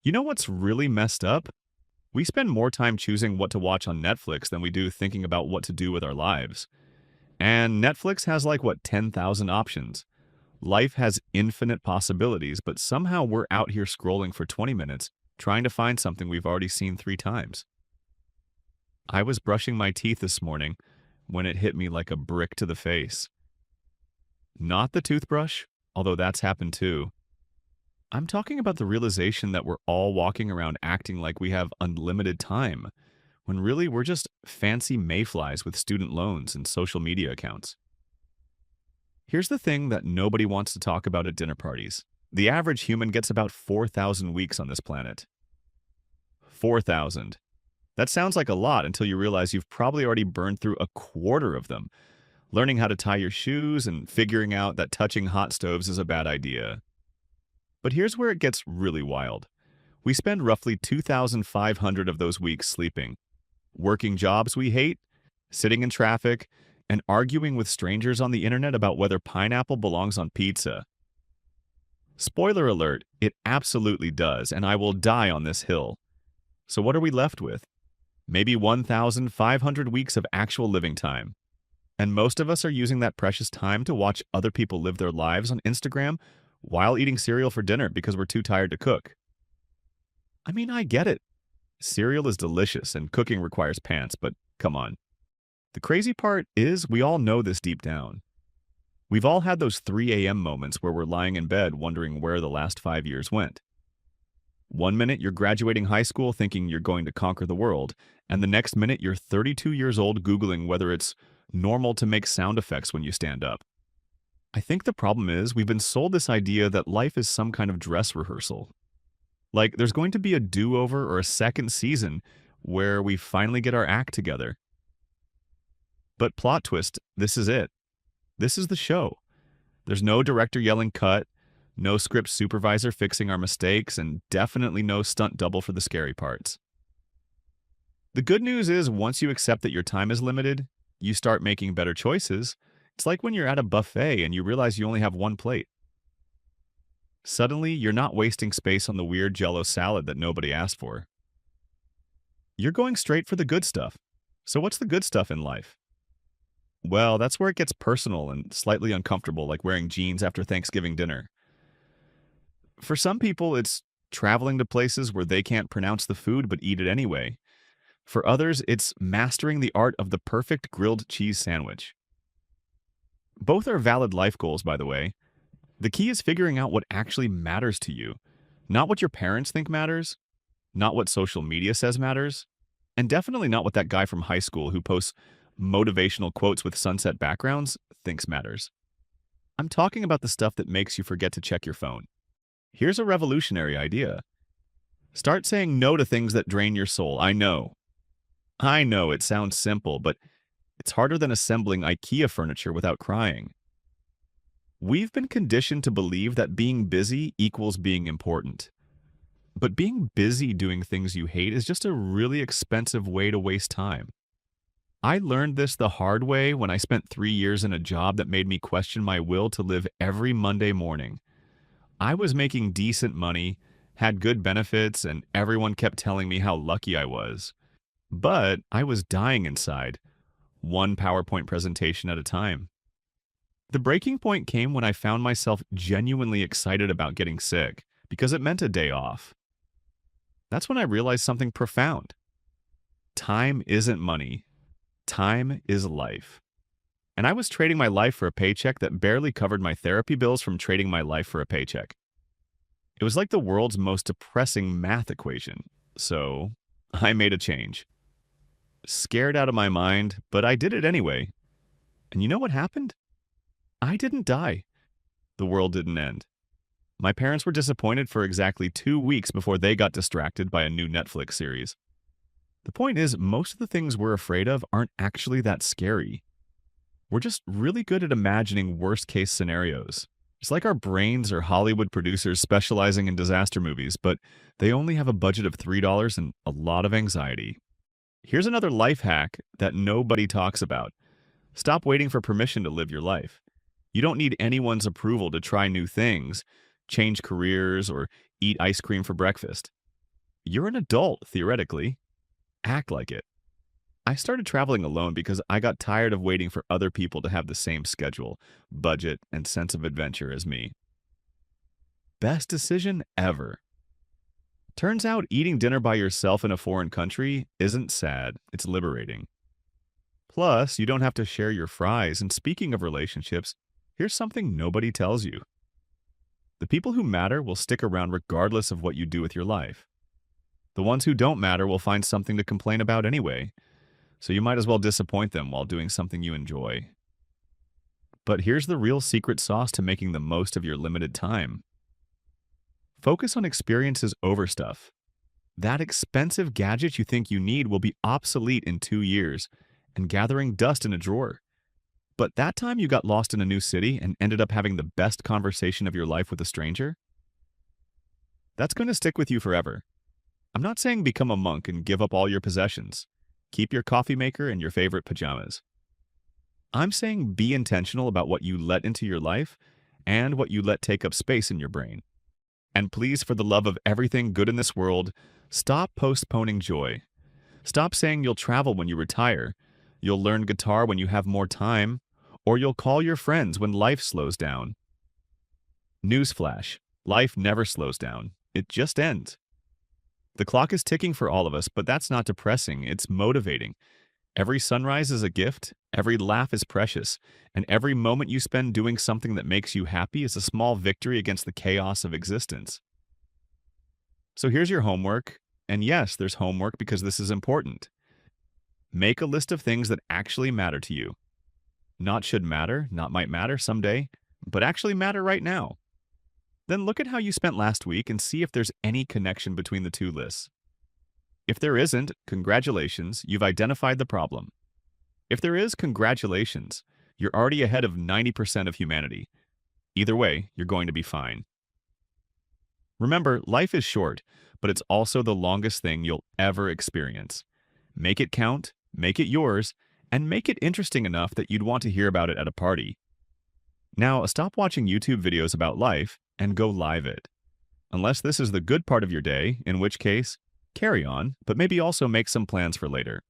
You know what's really messed up? We spend more time choosing what to watch on Netflix than we do thinking about what to do with our lives. And Netflix has 10,000 options. Life has infinite possibilities, but somehow we're out here scrolling for 20 minutes trying to find something we've already seen 3 times. I was brushing my teeth this morning when it hit me like a brick to the face. Not the toothbrush, although that's happened too. I'm talking about the realization that we're all walking around acting like we have unlimited time, when really we're just fancy mayflies with student loans and social media accounts. Here's the thing that nobody wants to talk about at dinner parties. The average human gets about 4,000 weeks on this planet. 4,000. That sounds like a lot until you realize you've probably already burned through a quarter of them, learning how to tie your shoes and figuring out that touching hot stoves is a bad idea. But here's where it gets really wild. We spend roughly 2,500 of those weeks sleeping, working jobs we hate, sitting in traffic, and arguing with strangers on the internet about whether pineapple belongs on pizza. Spoiler alert, it absolutely does, and I will die on this hill. So what are we left with? Maybe 1,500 weeks of actual living time. And most of us are using that precious time to watch other people live their lives on Instagram while eating cereal for dinner because we're too tired to cook. I mean, I get it. Cereal is delicious and cooking requires pants, but come on. The crazy part is we all know this deep down. We've all had those 3 a.m. moments where we're lying in bed wondering where the last 5 years went. One minute you're graduating high school thinking you're going to conquer the world, and the next minute you're 32 years old Googling whether it's normal to make sound effects when you stand up. I think the problem is we've been sold this idea that life is some kind of dress rehearsal. Like there's going to be a do-over or a second season where we finally get our act together. But plot twist, this is it. This is the show. There's no director yelling cut, no script supervisor fixing our mistakes, and definitely no stunt double for the scary parts. The good news is once you accept that your time is limited, you start making better choices. It's like when you're at a buffet and you realize you only have one plate. Suddenly, you're not wasting space on the weird Jell-O salad that nobody asked for. You're going straight for the good stuff. So what's the good stuff in life? Well, that's where it gets personal and slightly uncomfortable, like wearing jeans after Thanksgiving dinner. For some people, it's traveling to places where they can't pronounce the food but eat it anyway. For others, it's mastering the art of the perfect grilled cheese sandwich. Both are valid life goals, by the way. The key is figuring out what actually matters to you, not what your parents think matters, not what social media says matters, and definitely not what that guy from high school who posts motivational quotes with sunset backgrounds thinks matters. I'm talking about the stuff that makes you forget to check your phone. Here's a revolutionary idea. Start saying no to things that drain your soul. I know it sounds simple, but it's harder than assembling IKEA furniture without crying. We've been conditioned to believe that being busy equals being important. But being busy doing things you hate is just a really expensive way to waste time. I learned this the hard way when I spent 3 years in a job that made me question my will to live every Monday morning. I was making decent money, had good benefits, and everyone kept telling me how lucky I was. But I was dying inside, one PowerPoint presentation at a time. The breaking point came when I found myself genuinely excited about getting sick, because it meant a day off. That's when I realized something profound. Time isn't money. Time is life. And I was trading my life for a paycheck that barely covered my therapy bills from trading my life for a paycheck. It was like the world's most depressing math equation. So I made a change. Scared out of my mind, but I did it anyway. And you know what happened? I didn't die. The world didn't end. My parents were disappointed for exactly 2 weeks before they got distracted by a new Netflix series. The point is, most of the things we're afraid of aren't actually that scary. We're just really good at imagining worst-case scenarios. It's like our brains are Hollywood producers specializing in disaster movies, but they only have a budget of $3 and a lot of anxiety. Here's another life hack that nobody talks about. Stop waiting for permission to live your life. You don't need anyone's approval to try new things, change careers, or eat ice cream for breakfast. You're an adult, theoretically. Act like it. I started traveling alone because I got tired of waiting for other people to have the same schedule, budget, and sense of adventure as me. Best decision ever. Turns out eating dinner by yourself in a foreign country isn't sad, it's liberating. Plus, you don't have to share your fries, and speaking of relationships, here's something nobody tells you. The people who matter will stick around regardless of what you do with your life. The ones who don't matter will find something to complain about anyway, so you might as well disappoint them while doing something you enjoy. But here's the real secret sauce to making the most of your limited time. Focus on experiences over stuff. That expensive gadget you think you need will be obsolete in 2 years and gathering dust in a drawer. But that time you got lost in a new city and ended up having the best conversation of your life with a stranger? That's going to stick with you forever. I'm not saying become a monk and give up all your possessions. Keep your coffee maker and your favorite pajamas. I'm saying be intentional about what you let into your life and what you let take up space in your brain. And please, for the love of everything good in this world, stop postponing joy. Stop saying you'll travel when you retire, you'll learn guitar when you have more time, or you'll call your friends when life slows down. Newsflash, life never slows down. It just ends. The clock is ticking for all of us, but that's not depressing, it's motivating. Every sunrise is a gift, every laugh is precious, and every moment you spend doing something that makes you happy is a small victory against the chaos of existence. So here's your homework, and yes, there's homework because this is important. Make a list of things that actually matter to you. Not should matter, not might matter someday, but actually matter right now. Then look at how you spent last week and see if there's any connection between the two lists. If there isn't, congratulations, you've identified the problem. If there is, congratulations, you're already ahead of 90% of humanity. Either way, you're going to be fine. Remember, life is short, but it's also the longest thing you'll ever experience. Make it count, make it yours, and make it interesting enough that you'd want to hear about it at a party. Now, stop watching YouTube videos about life and go live it. Unless this is the good part of your day, in which case, carry on, but maybe also make some plans for later.